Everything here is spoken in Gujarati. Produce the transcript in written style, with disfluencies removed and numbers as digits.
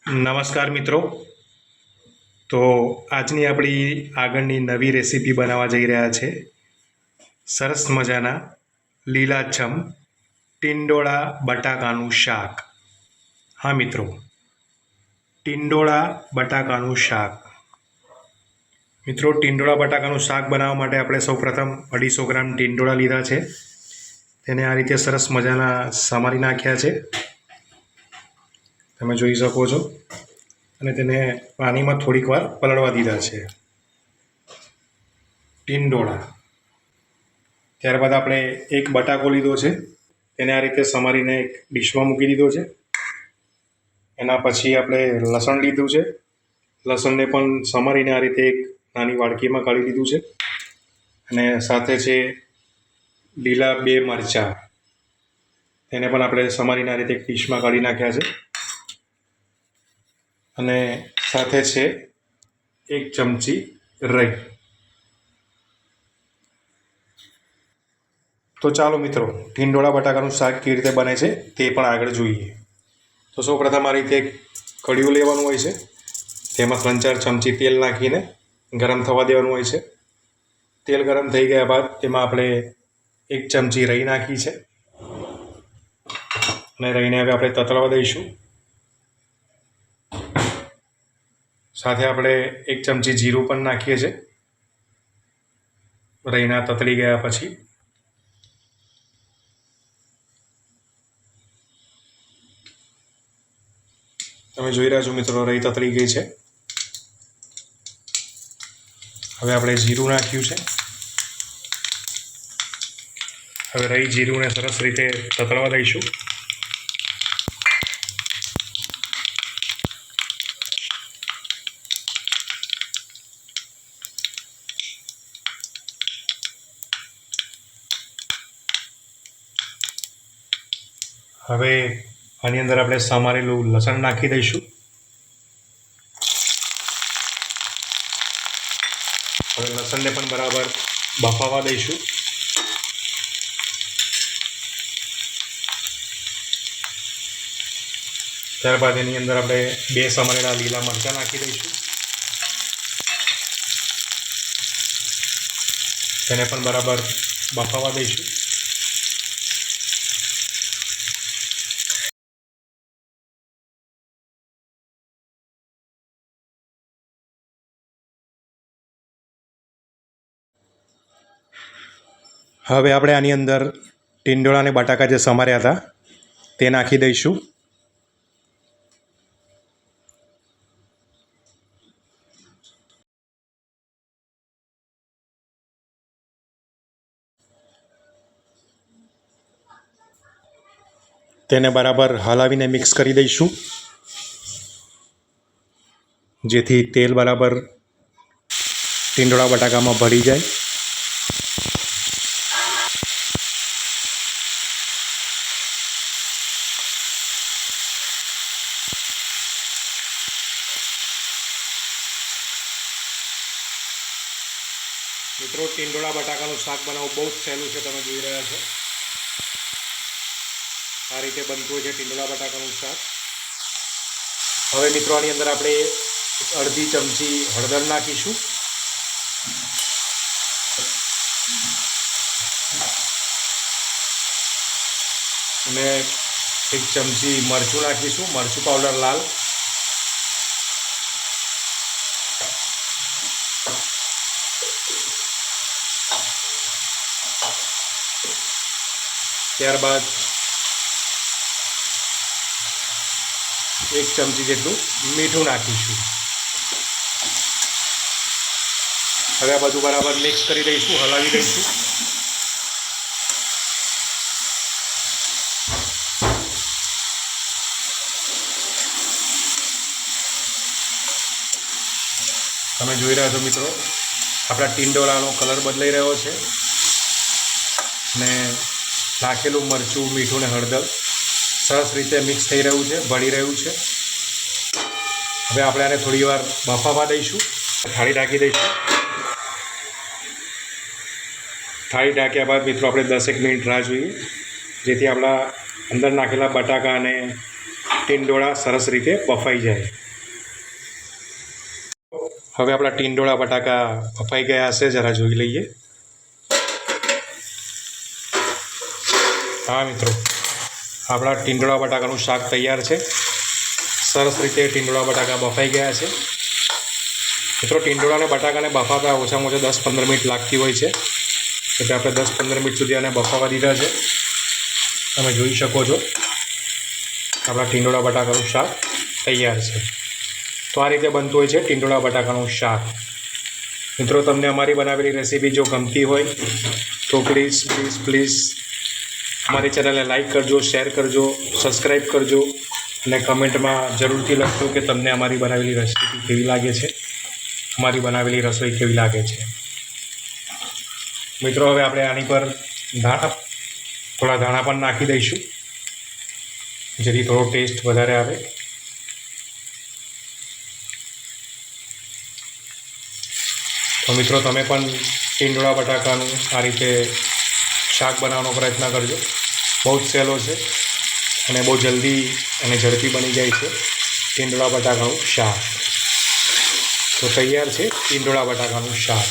નમસ્કાર મિત્રો. તો આજની આપણી આગળની નવી રેસીપી બનાવવા જઈ રહ્યા છે સરસ મજાના લીલાછમ ટીંડોળા બટાકાનું શાક. હા મિત્રો, ટીંડોળા બટાકાનું શાક. મિત્રો, ટીંડોળા બટાકાનું શાક બનાવવા માટે આપણે સૌપ્રથમ 250 ગ્રામ ટીંડોળા લીધા છે. તેને આ રીતે સરસ મજાના સમારી નાખ્યા છે, તમે જોઈ શકો છો. અને તેને પાણીમાં થોડીક વાર પલળવા દીધા છે ટીંડોળા. ત્યારબાદ આપણે એક બટાકો લીધો છે, તેને આ રીતે સમારીને એક ડીશમાં મૂકી દીધો છે. એના પછી આપણે લસણ લીધું છે, લસણને પણ સમારીને આ રીતે એક નાની વાડકીમાં કાઢી લીધું છે. અને સાથે છે લીલા 2 મરચાં, તેને પણ આપણે સમારીને આ રીતે એક ડીશમાં કાઢી નાખ્યા છે. અને સાથે છે 1 ચમચી રાઈ. તો ચાલો મિત્રો, ટીંડોળા બટાકાનું શાક કેવી રીતે બને છે તે પણ આગળ જોઈએ. તો સૌપ્રથમ આ રીતે એક કડિયું લેવાનું હોય છે, તેમાં 3-4 ચમચી તેલ નાખીને ગરમ થવા દેવાનું હોય છે. તેલ ગરમ થઈ ગયા બાદ તેમાં આપણે 1 ચમચી રાઈ નાખી છે, અને રાઈને હવે આપણે તતળવા દઈશું. સાથે આપણે 1 ચમચી જીરું પણ નાખીએ છીએ રાઈના તતળી ગયા પછી. તમે જોઈ રહ્યા છો મિત્રો, રાઈ તતળી ગઈ છે. હવે આપણે જીરું નાખ્યું છે. હવે રાઈ જીરુંને સરસ રીતે તતળવા દઈશું. હવે આની અંદર આપણે સમારેલું લસણ નાખી દઈશું. હવે લસણને પણ બરાબર બફાવા દઈશું. ત્યારબાદ એની અંદર આપણે 2 સમારેલા લીલા મરચાં નાખી દઈશું. તેને પણ બરાબર બફાવા દઈશું. હવે આપણે આની અંદર ટીંડોળા અને બટાકા જે સમાર્યા હતા તે નાખી દઈશું. તેને બરાબર હલાવીને મિક્સ કરી દઈશું, જેથી તેલ બરાબર ટીંડોળા બટાકામાં ભળી જાય. મિત્રો, ટીંડોળા બટાકાનું શાક બનાવવું બહુ જ સહેલું છે, તમે જોઈ રહ્યા છો. આ રીતે બનતું હોય છે ટીંડોળા બટાકાનું શાક. હવે મિત્રો, આની અંદર આપણે 1/2 ચમચી હળદર નાખીશું. અને 1 ચમચી મરચું નાખીશું, મરચું પાવડર લાલ. ત્યારબાદ 1 ચમચી જેટલું મીઠું નાખીશું. હવે આ બધું બરાબર મિક્સ કરી દઈશું, હલાવી દઈશું. તમે જોઈ રહ્યા છો મિત્રો, આપણા ટીંડોળાનો કલર બદલાઈ રહ્યો છે, ને નાખેલું મરચું, મીઠું ને હળદર સરસ રીતે મિક્સ થઈ રહ્યું છે, ભળી રહ્યું છે. હવે આપણે આને થોડી વાર બફાવા દઈશું, થાળી ઢાંકી દઈશું. થાળી ઢાંક્યા બાદ મિત્રો આપણે 10 મિનિટ રાહ જોઈએ, જેથી આપણા અંદર નાખેલા બટાકા અને ટીંડોળા સરસ રીતે બફાઈ જાય. હવે આપણા ટીંડોળા બટાકા બફાઈ ગયા હશે, જરા જોઈ લઈએ. હા મિત્રો, આપણા ટીંડોળા બટાકાનું શાક તૈયાર છે. સરસ રીતે ટીંડોળા બટાકા બફાઈ ગયા છે. મિત્રો, ટીંડોળા અને બટાકાને બફાતા ઓછામાં ઓછા 10-15 મિનિટ લાગતી હોય છે, એટલે આપણે 10-15 મિનિટ સુધી આને બફાવા દીધા છે. તમે જોઈ શકો છો આપણા ટીંડોળા બટાકાનું શાક તૈયાર છે. તો આ રીતે બનતું હોય છે ટીંડોળા બટાકાનું શાક. મિત્રો, તમને અમારી બનાવેલી રેસીપી જો ગમતી હોય તો પ્લીઝ અમારી ચેનલને લાઈક કરજો, શેર કરજો, સબસ્ક્રાઈબ કરજો અને કમેન્ટમાં જરૂરથી લખજો કે તમને અમારી બનાવેલી રેસીપી કેવી લાગે છે, અમારી બનાવેલી રસોઈ કેવી લાગે છે. મિત્રો, હવે આપણે આની પર થોડા ધાણા પણ નાખી દઈશું, જેથી થોડો ટેસ્ટ વધારે આવે. તો મિત્રો, તમે પણ ટીંડોળા બટાકાનું આ રીતે શાક બનાવવાનો પ્રયત્ન કરજો. બહુ જ સહેલો છે અને બહુ જલ્દી અને ઝડપી બની જાય છે ટીંડોળા બટાકાનું શાક. તો તૈયાર છે ટીંડોળા બટાકાનું શાક.